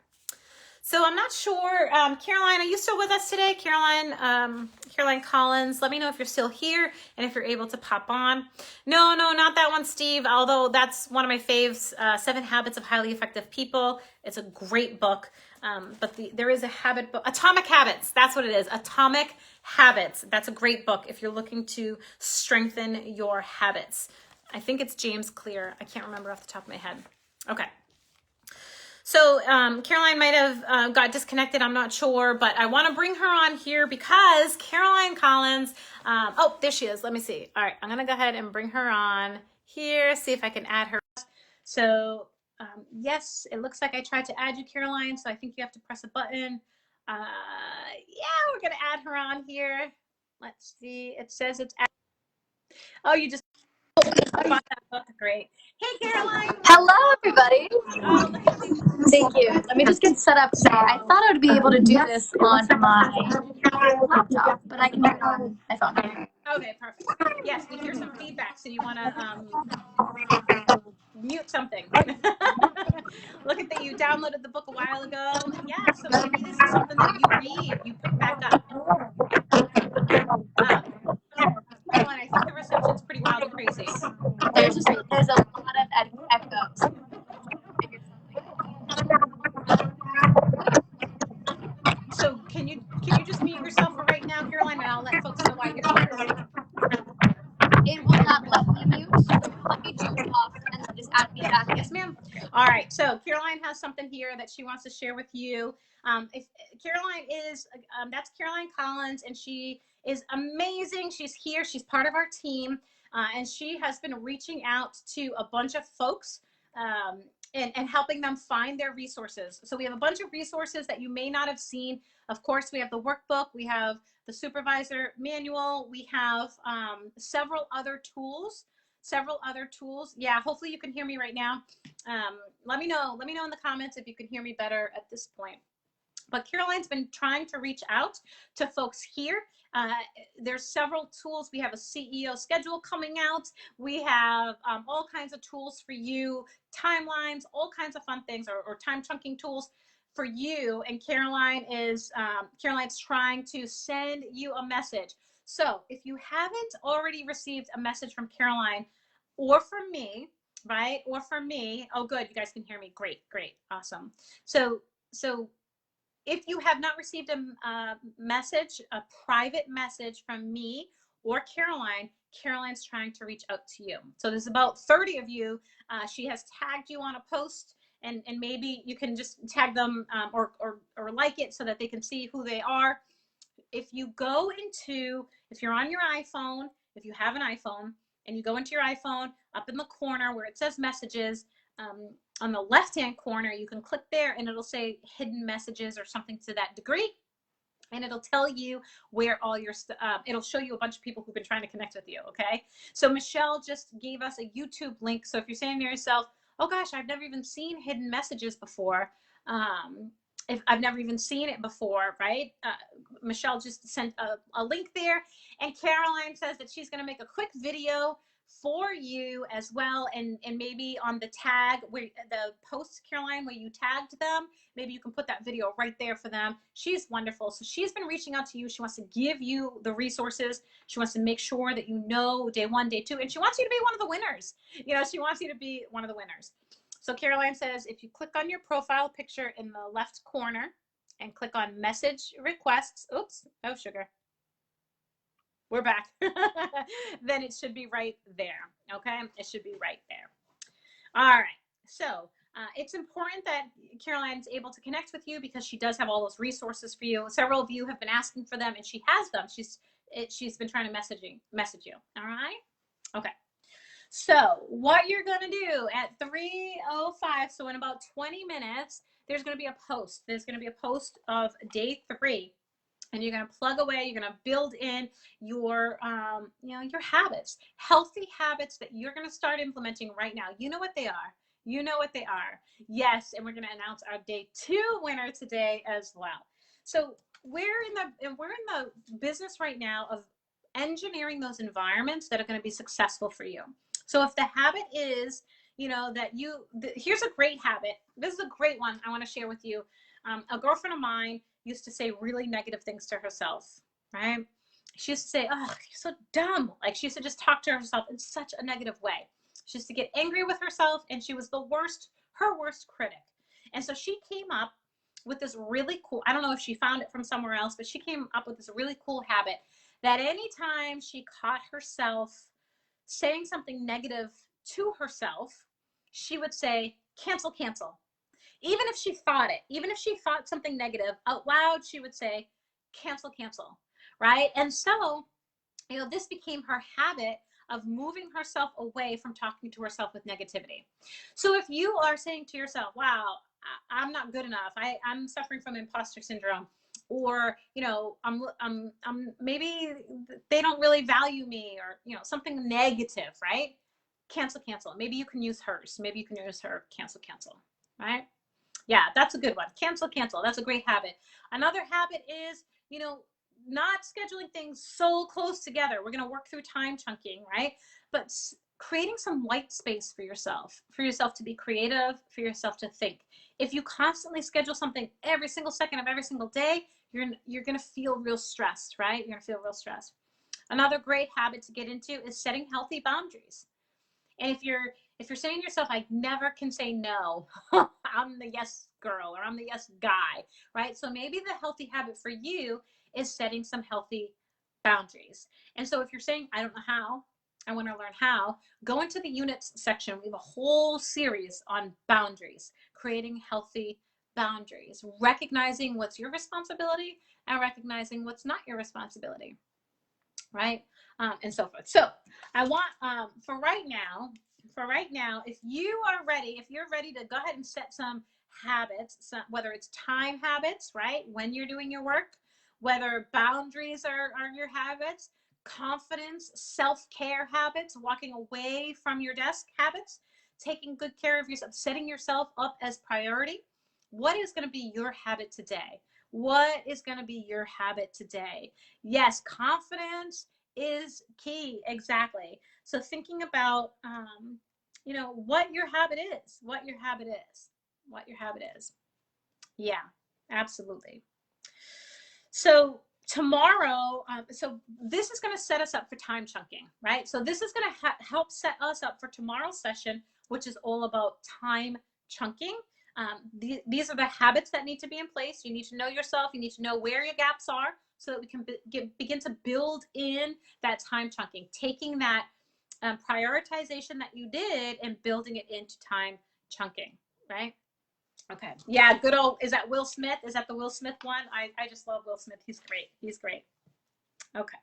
So I'm not sure, Caroline, are you still with us today? Caroline Collins, let me know if you're still here and if you're able to pop on. No, not that one, Steve, although that's one of my faves, 7 Habits of Highly Effective People. It's a great book, but there is a habit book, Atomic Habits, that's what it is, Atomic Habits. That's a great book if you're looking to strengthen your habits. I think it's James Clear. I can't remember off the top of my head. Okay. So Caroline might have got disconnected. I'm not sure, but I want to bring her on here because Caroline Collins, oh, there she is. Let me see. All right, I'm going to go ahead and bring her on here, see if I can add her. So yes, it looks like I tried to add you, Caroline, so I think you have to press a button. Yeah, we're going to add her on here. Let's see. It says it's oh, you just bought that book. Great. Hey, Caroline. Hello, everybody. Oh, look at you. Thank you. Let me just get set up today. I thought I would be able to do this on my laptop, but I can do it on my phone. Okay, perfect. Yes, we hear some feedback, so you want to mute something. Look at that, you downloaded the book a while ago. Yeah, so maybe this is something that you read, you pick back up. Caroline, I think the reception's pretty wild and crazy. There's a lot of echoes. So can you just mute yourself for right now, Caroline, and I'll let folks know why you're here. It will not let me mute. Let me jump off and just add me back in. Yes, ma'am. All right. So Caroline has something here that she wants to share with you. If Caroline is, that's Caroline Collins, and she is amazing. She's here. She's part of our team, and she has been reaching out to a bunch of folks and helping them find their resources. So we have a bunch of resources that you may not have seen. Of course, we have the workbook. We have the supervisor manual. We have several other tools. Yeah, hopefully you can hear me right now. Let me know in the comments if you can hear me better at this point. But Caroline's been trying to reach out to folks here. There's several tools. We have a CEO schedule coming out. We have all kinds of tools for you, timelines, all kinds of fun things, or time chunking tools for you. And Caroline's trying to send you a message. So if you haven't already received a message from Caroline or from me, right? Or from me, oh, good, you guys can hear me. Great, awesome. So if you have not received a message, a private message from me or Caroline, Caroline's trying to reach out to you. So there's about 30 of you. She has tagged you on a post, and maybe you can just tag them or like it so that they can see who they are. If you're on your iPhone, if you have an iPhone, and you go into your iPhone, up in the corner where it says messages, on the left-hand corner, you can click there and it'll say hidden messages or something to that degree. And it'll tell you where all your it'll show you a bunch of people who've been trying to connect with you. Okay. So Michelle just gave us a YouTube link. So if you're saying to yourself, oh gosh, I've never even seen hidden messages before. If I've never even seen it before, right? Michelle just sent a link there, and Caroline says that she's going to make a quick video for you as well, and maybe on the tag where the post, Caroline, where you tagged them, maybe you can put that video right there for them. She's wonderful. So she's been reaching out to you. She wants to give you the resources. She wants to make sure that you know day one, day two, and she wants you to be one of the winners. She wants you to be one of the winners. So Caroline says, if you click on your profile picture in the left corner and click on message requests, oops, oh sugar, we're back. Then it should be right there. Okay, it should be right there. All right. So it's important that Caroline's able to connect with you because she does have all those resources for you. Several of you have been asking for them, and she has them. She's been trying to message you. All right. Okay. So what you're going to do at 3:05, so in about 20 minutes, there's going to be a post. There's going to be a post of day 3. And you're going to plug away, you're going to build in your, your habits, healthy habits that you're going to start implementing right now. You know what they are. Yes, and we're going to announce our day 2 winner today as well. So we're in the business right now of engineering those environments that are going to be successful for you. So if the habit is, here's a great habit. This is a great one I want to share with you. A girlfriend of mine used to say really negative things to herself, right? She used to say, oh, you're so dumb. Like, she used to just talk to herself in such a negative way. She used to get angry with herself, and she was her worst critic. And so she came up with this really cool, I don't know if she found it from somewhere else, but she came up with this really cool habit that anytime she caught herself saying something negative to herself, she would say, cancel, cancel. Even if she thought it, even if she thought something negative out loud, she would say, cancel, cancel, right? And so, this became her habit of moving herself away from talking to herself with negativity. So if you are saying to yourself, wow, I'm not good enough, I'm suffering from imposter syndrome, or I'm maybe they don't really value me, or something negative, right? Cancel, cancel. Maybe you can use hers. Maybe you can use her. Cancel, cancel. Right? Yeah, that's a good one. Cancel, cancel. That's a great habit. Another habit is, not scheduling things so close together. We're going to work through time chunking, right? But creating some white space for yourself to be creative, for yourself to think. If you constantly schedule something every single second of every single day, you're going to feel real stressed, right? You're going to feel real stressed. Another great habit to get into is setting healthy boundaries. And if you're saying to yourself, I never can say no, I'm the yes girl or I'm the yes guy, right? So maybe the healthy habit for you is setting some healthy boundaries. And so if you're saying, I don't know how, I want to learn how, go into the units section. We have a whole series on boundaries, creating healthy boundaries, recognizing what's your responsibility and recognizing what's not your responsibility, right? And so forth. So I want, for right now, if you're ready to go ahead and set some habits, whether it's time habits, right? When you're doing your work, whether boundaries are your habits, confidence, self-care habits, walking away from your desk habits, taking good care of yourself, setting yourself up as priority. What is going to be your habit today? What is going to be your habit today? Yes, confidence is key. Exactly. So thinking about, what your habit is, what your habit is, what your habit is. Yeah, absolutely. So tomorrow, so this is going to set us up for time chunking, right? So this is going to help set us up for tomorrow's session, which is all about time chunking. These are the habits that need to be in place. You need to know yourself. You need to know where your gaps are so that we can begin to build in that time chunking, taking that prioritization that you did and building it into time chunking, right? Okay. Yeah, good old, is that Will Smith? Is that the Will Smith one? I just love Will Smith. He's great. He's great. Okay.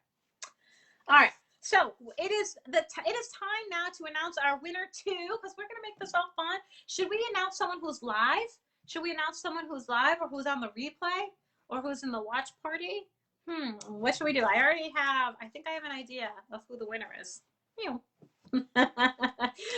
All right. So it is time now to announce our winner too, because we're going to make this all fun. Should we announce someone who's live? Should we announce someone who's live or who's on the replay or who's in the watch party? What should we do? I think I have an idea of who the winner is.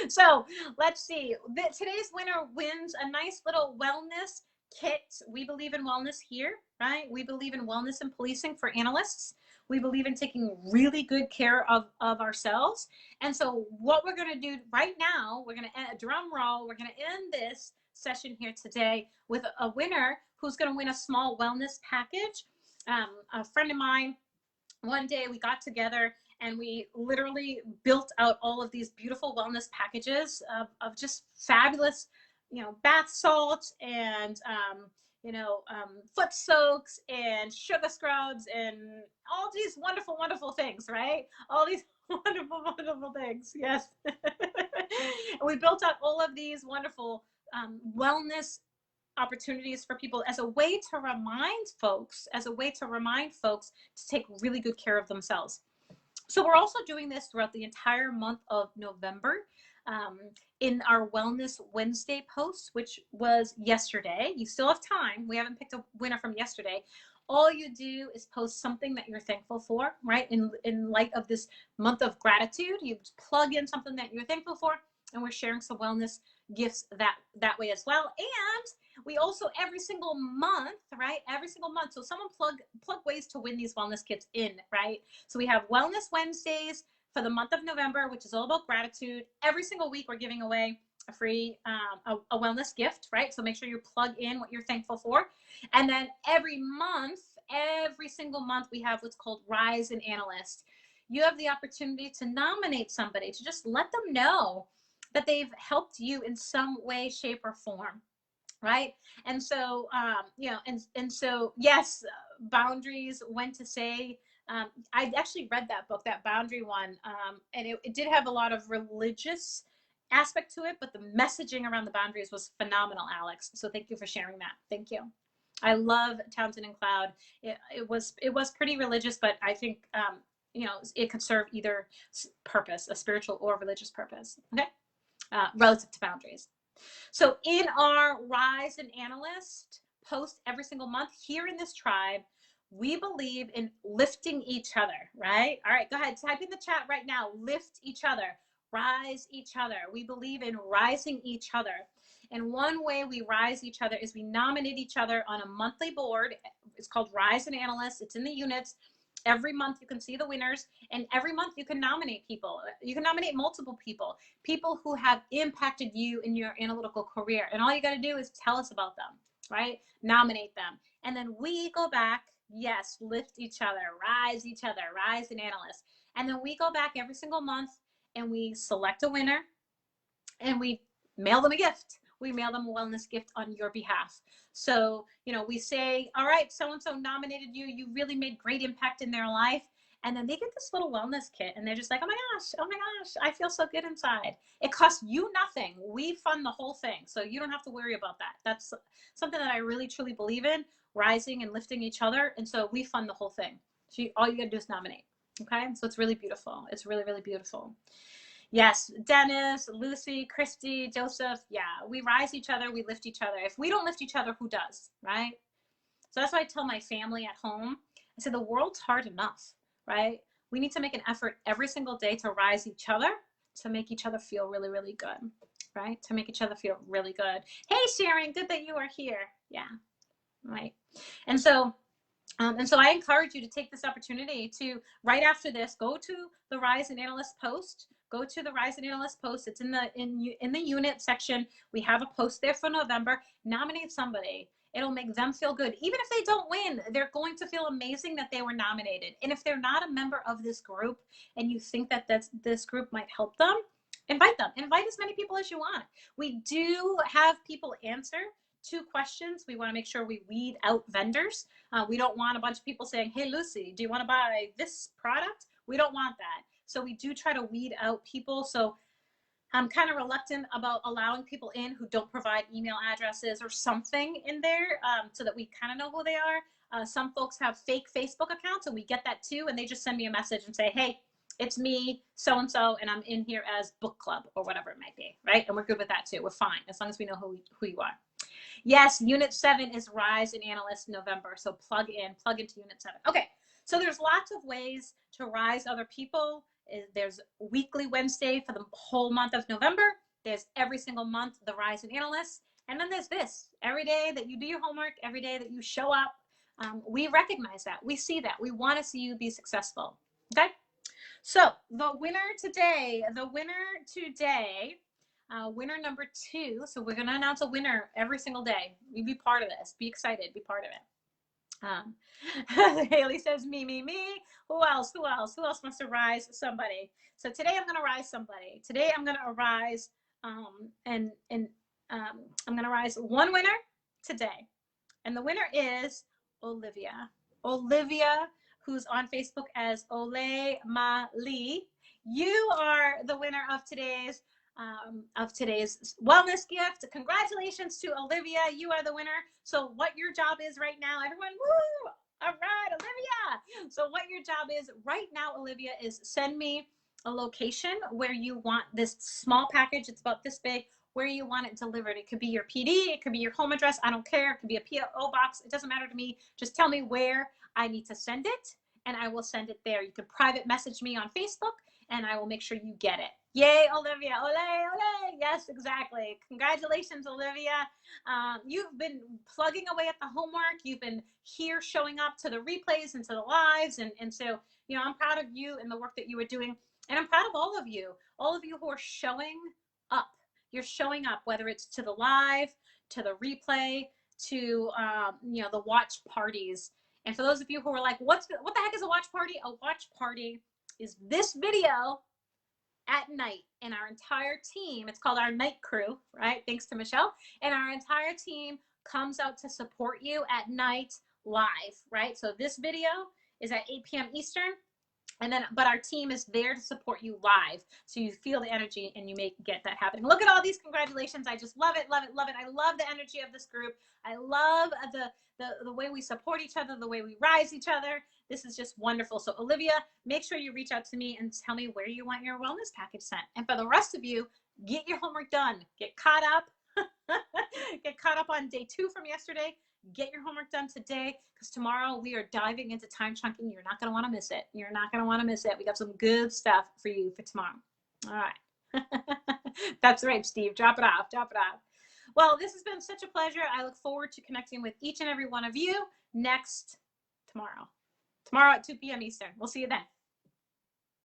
So let's see. Today's winner wins a nice little wellness kit. We believe in wellness here, right? We believe in wellness and policing for analysts. We believe in taking really good care of ourselves. And so what we're going to do right now, we're going to end a drum roll. We're going to end this session here today with a winner who's going to win a small wellness package. A friend of mine, one day we got together and we literally built out all of these beautiful wellness packages of just fabulous, bath salts and, foot soaks and sugar scrubs and all these wonderful, wonderful things, right? All these wonderful, wonderful things. Yes. We built out all of these wonderful wellness opportunities for people as a way to remind folks, to take really good care of themselves. So we're also doing this throughout the entire month of November in our Wellness Wednesday post, which was yesterday. You still have time. We haven't picked a winner from yesterday. All you do is post something that you're thankful for, right? In light of this month of gratitude, you plug in something that you're thankful for, and we're sharing some wellness gifts that way as well. And we also every single month, right? Every single month. So someone plug ways to win these wellness kits in, right? So we have Wellness Wednesdays for the month of November, which is all about gratitude. Every single week we're giving away a free a wellness gift, right? So make sure you plug in what you're thankful for. And then every single month we have what's called Rise an Analyst. You have the opportunity to nominate somebody, to just let them know that they've helped you in some way, shape, or form, right? And so, and so, yes, boundaries, when to say. I actually read that book, that boundary one, and it did have a lot of religious aspect to it, but the messaging around the boundaries was phenomenal, Alex. So thank you for sharing that. Thank you. I love Townsend and Cloud. It was pretty religious, but I think it could serve either purpose, a spiritual or religious purpose. Okay, relative to boundaries. So in our Rise and Analyst post every single month here in this tribe, we believe in lifting each other, right? All right, go ahead, type in the chat right now. Lift each other, rise each other. We believe in rising each other. And one way we rise each other is we nominate each other on a monthly board. It's called Rise and Analyst. It's in the units. Every month you can see the winners, and every month you can nominate people. You can nominate multiple people who have impacted you in your analytical career. And all you got to do is tell us about them, right? Nominate them. And then we go back, yes, lift each other, rise an analyst. And then we go back every single month and we select a winner and we mail them a gift. We mail them a wellness gift on your behalf. So, we say, all right, so-and-so nominated you. You really made great impact in their life. And then they get this little wellness kit and they're just like, oh my gosh, I feel so good inside. It costs you nothing. We fund the whole thing. So you don't have to worry about that. That's something that I really, truly believe in, rising and lifting each other. And so we fund the whole thing. So all you got to do is nominate. Okay. So it's really beautiful. It's really, really beautiful. Yes, Dennis, Lucy, Christy, Joseph. Yeah, we rise each other. We lift each other. If we don't lift each other, who does, right? So that's why I tell my family at home. I say the world's hard enough, right? We need to make an effort every single day to rise each other, to make each other feel really, really good, right? To make each other feel really good. Hey, Sharon, good that you are here. Yeah, right. And so I encourage you to take this opportunity to, right after this, go to the Rise and Analyst post. Go to the Rise and Analyst post. It's in the unit section. We have a post there for November. Nominate somebody. It'll make them feel good. Even if they don't win, they're going to feel amazing that they were nominated. And if they're not a member of this group and you think that this group might help them, invite them. Invite as many people as you want. We do have people answer 2 questions. We want to make sure we weed out vendors. We don't want a bunch of people saying, hey, Lucy, do you want to buy this product? We don't want that. So we do try to weed out people. So I'm kind of reluctant about allowing people in who don't provide email addresses or something in there so that we kind of know who they are. Some folks have fake Facebook accounts and we get that too. And they just send me a message and say, hey, it's me, so-and-so, and I'm in here as book club or whatever it might be, right? And we're good with that too. We're fine as long as we know who you are. Yes, Unit 7 is Rise and Analyst November. So plug into Unit 7. Okay, so there's lots of ways to rise other people. There's weekly Wednesday for the whole month of November. There's every single month the Rise and Analyst. And then there's this. Every day that you do your homework, every day that you show up, we recognize that. We see that. We want to see you be successful. Okay? So the winner today, winner number 2. So we're going to announce a winner every single day. You be part of this. Be excited. Be part of it. Haley says, me. Who else wants to rise somebody? So today I'm going to rise somebody. Today I'm going to rise I'm going to rise one winner today. And the winner is Olivia. Olivia, who's on Facebook as Ole Ma Lee. You are the winner of today's wellness gift. Congratulations to Olivia. You are the winner. So what your job is right now, everyone, woo! All right, Olivia. So what your job is right now, Olivia, is send me a location where you want this small package. It's about this big, where you want it delivered. It could be your PD, it could be your home address. I don't care. It could be a PO box. It doesn't matter to me. Just tell me where I need to send it and I will send it there. You can private message me on Facebook and I will make sure you get it. Yay, Olivia. Ole. Yes, exactly. Congratulations, Olivia. You've been plugging away at the homework. You've been here showing up to the replays and to the lives. And so, I'm proud of you and the work that you are doing. And I'm proud of all of you who are showing up. You're showing up, whether it's to the live, to the replay, to the watch parties. And for those of you who are like, what the heck is a watch party? A watch party is this video at night, and our entire team, it's called our night crew, right? Thanks to Michelle. And our entire team comes out to support you at night live, right? So this video is at 8 p.m. Eastern. And then, but our team is there to support you live. So you feel the energy and you get that happening. Look at all these congratulations. I just love it, love it, love it. I love the energy of this group. I love the way we support each other, the way we rise each other. This is just wonderful. So Olivia, make sure you reach out to me and tell me where you want your wellness package sent. And for the rest of you, get your homework done. Get caught up. Get caught up on day 2 from yesterday. Get your homework done today, because tomorrow we are diving into time chunking. You're not going to want to miss it. You're not going to want to miss it. We got some good stuff for you for tomorrow. All right. That's right, Steve. Drop it off. Drop it off. Well, this has been such a pleasure. I look forward to connecting with each and every one of you tomorrow at 2 p.m. Eastern. We'll see you then.